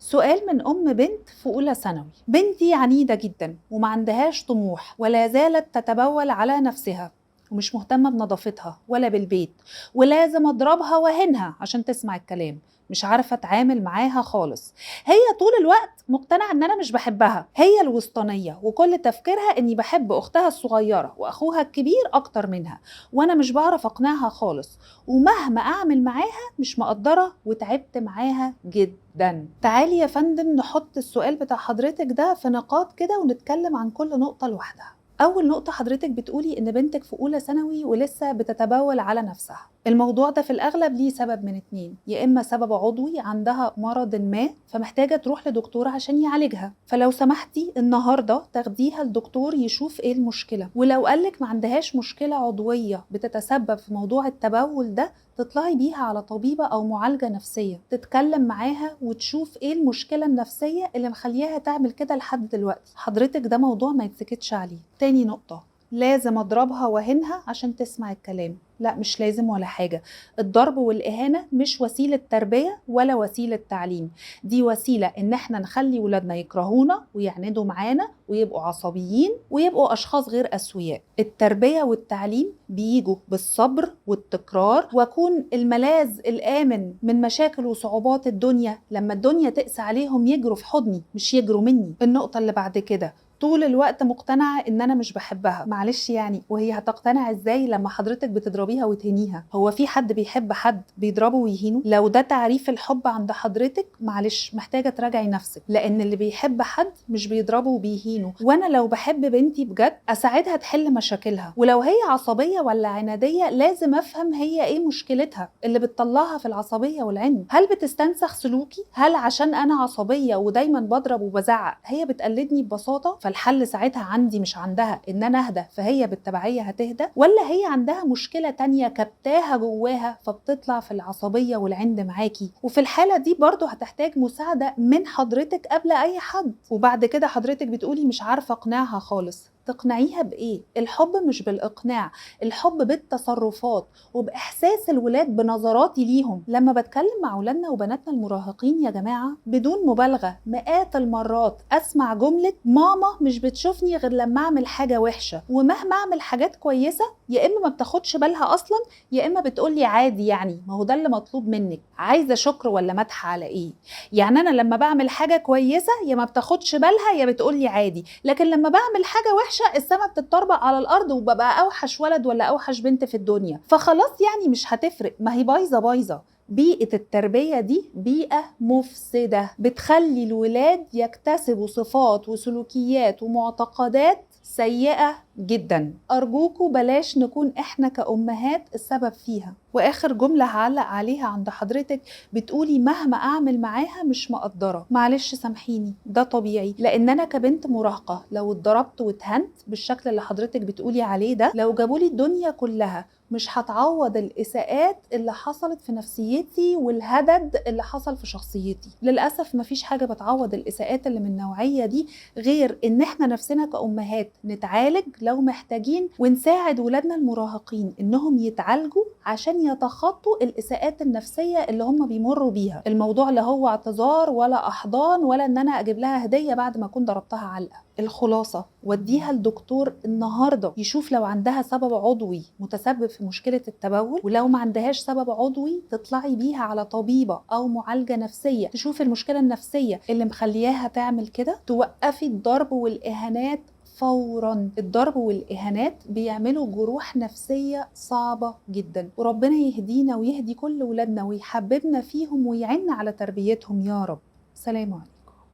سؤال من أم بنت في أولى ثانوي. بنتي عنيدة جدا وما عندهاش طموح ولا زالت تتبول على نفسها ومش مهتمة بنظافتها ولا بالبيت، ولازم أضربها وأهينها عشان تسمع الكلام. مش عارفة أتعامل معاها خالص. هي طول الوقت مقتنعة إن أنا مش بحبها، هي الوسطانية وكل تفكيرها إني بحب أختها الصغيرة وأخوها الكبير أكتر منها، وأنا مش بعرف أقنعها خالص، ومهما أعمل معاها مش مقدرة وتعبت معاها جدا. تعالي يا فندم نحط السؤال بتاع حضرتك ده في نقاط كده ونتكلم عن كل نقطة لوحدها. أول نقطة، حضرتك بتقولي إن بنتك في أولى ثانوي ولسه بتتبول على نفسها. الموضوع ده في الأغلب ليه سبب من اتنين، يا إما سبب عضوي، عندها مرض ما فمحتاجة تروح لدكتور عشان يعالجها، فلو سمحتي النهاردة تاخديها لدكتور يشوف إيه المشكلة، ولو قالك ما عندهاش مشكلة عضوية بتتسبب في موضوع التبول ده تطلعي بيها على طبيبة أو معالجة نفسية تتكلم معاها وتشوف إيه المشكلة النفسية اللي مخليها تعمل كده لحد دلوقتي. حضرتك ده موضوع ما يتسكتش عليه. تاني نقطة، لازم أضربها وأهينها عشان تسمع الكلام. لا، مش لازم ولا حاجة. الضرب والإهانة مش وسيلة تربية ولا وسيلة تعليم، دي وسيلة إن احنا نخلي ولادنا يكرهونا ويعندوا معانا ويبقوا عصبيين ويبقوا أشخاص غير أسوياء. التربية والتعليم بيجوا بالصبر والتكرار، وأكون الملاذ الآمن من مشاكل وصعوبات الدنيا. لما الدنيا تقسى عليهم يجروا في حضني مش يجروا مني. النقطة اللي بعد كده، طول الوقت مقتنعة ان انا مش بحبها. معلش يعني، وهي هتقتنع ازاي لما حضرتك بتضربيها وتهينيها؟ هو في حد بيحب حد بيضربه ويهينه؟ لو ده تعريف الحب عند حضرتك، معلش محتاجة تراجعي نفسك، لان اللي بيحب حد مش بيضربه وبيهينه. وانا لو بحب بنتي بجد اساعدها تحل مشاكلها، ولو هي عصبية ولا عنادية لازم افهم هي ايه مشكلتها اللي بتطلعها في العصبية والعند. هل بتستنسخ سلوكي؟ هل عشان انا عصبية ودايما بضرب وبزعق هي بتقلدني ببساطة؟ فالحل ساعتها عندي مش عندها ان انا اهدى فهي بالتبعية هتهدى، ولا هي عندها مشكلة تانية كبتاها جواها فبتطلع في العصبية والعند معاكي؟ وفي الحالة دي برضو هتحتاج مساعدة من حضرتك قبل اي حد. وبعد كده حضرتك بتقولي مش عارفة اقنعها خالص. تقنعيها بإيه؟ الحب مش بالإقناع، الحب بالتصرفات وبإحساس الولاد بنظراتي ليهم. لما بتكلم مع ولادنا وبناتنا المراهقين يا جماعة بدون مبالغة مئات المرات أسمع جملة ماما مش بتشوفني غير لما أعمل حاجة وحشة، ومهما أعمل حاجات كويسة يا إما ما بتاخدش بالها أصلا يا إما بتقولي عادي، يعني ما هو ده اللي مطلوب منك. عايزة شكر ولا مدح على إيه؟ يعني أنا لما بعمل حاجة كويسة يا ما بتاخدش بالها يا بتقولي عادي، لكن لما بعمل حاجة وحشة السما بتتطربق على الارض وببقى اوحش ولد ولا اوحش بنت في الدنيا. فخلاص يعني مش هتفرق، ما هي بايظه. بيئة التربية دي بيئة مفسدة بتخلي الولاد يكتسبوا صفات وسلوكيات ومعتقدات سيئة جدا. أرجوكوا بلاش نكون إحنا كأمهات السبب فيها. وآخر جملة هعلق عليها عند حضرتك، بتقولي مهما أعمل معاها مش مقدرة. معلش سامحيني، ده طبيعي، لأن أنا كبنت مراهقة لو اتضربت واتهنت بالشكل اللي حضرتك بتقولي عليه ده، لو جابولي الدنيا كلها مش هتعوض الإساءات اللي حصلت في نفسيتي والهدد اللي حصل في شخصيتي. للأسف مفيش حاجة بتعوض الإساءات اللي من النوعية دي غير إن إحنا نفسنا كأمهات نتعالج لو محتاجين، ونساعد ولادنا المراهقين إنهم يتعالجوا عشان يتخطوا الإساءات النفسية اللي هم بيمروا بيها. الموضوع لا هو اعتذار ولا أحضان ولا إن أنا أجيب لها هدية بعد ما أكون ضربتها علقة. الخلاصة، وديها الدكتور النهاردة يشوف لو عندها سبب عضوي متسبب في مشكلة التبول، ولو ما عندهاش سبب عضوي تطلعي بيها على طبيبة أو معالجة نفسية تشوف المشكلة النفسية اللي مخلياها تعمل كده. توقفي الضرب والإهانات فورا. الضرب والإهانات بيعملوا جروح نفسية صعبة جدا، وربنا يهدينا ويهدي كل ولادنا ويحببنا فيهم ويعين على تربيتهم يا رب. سلام عليكم.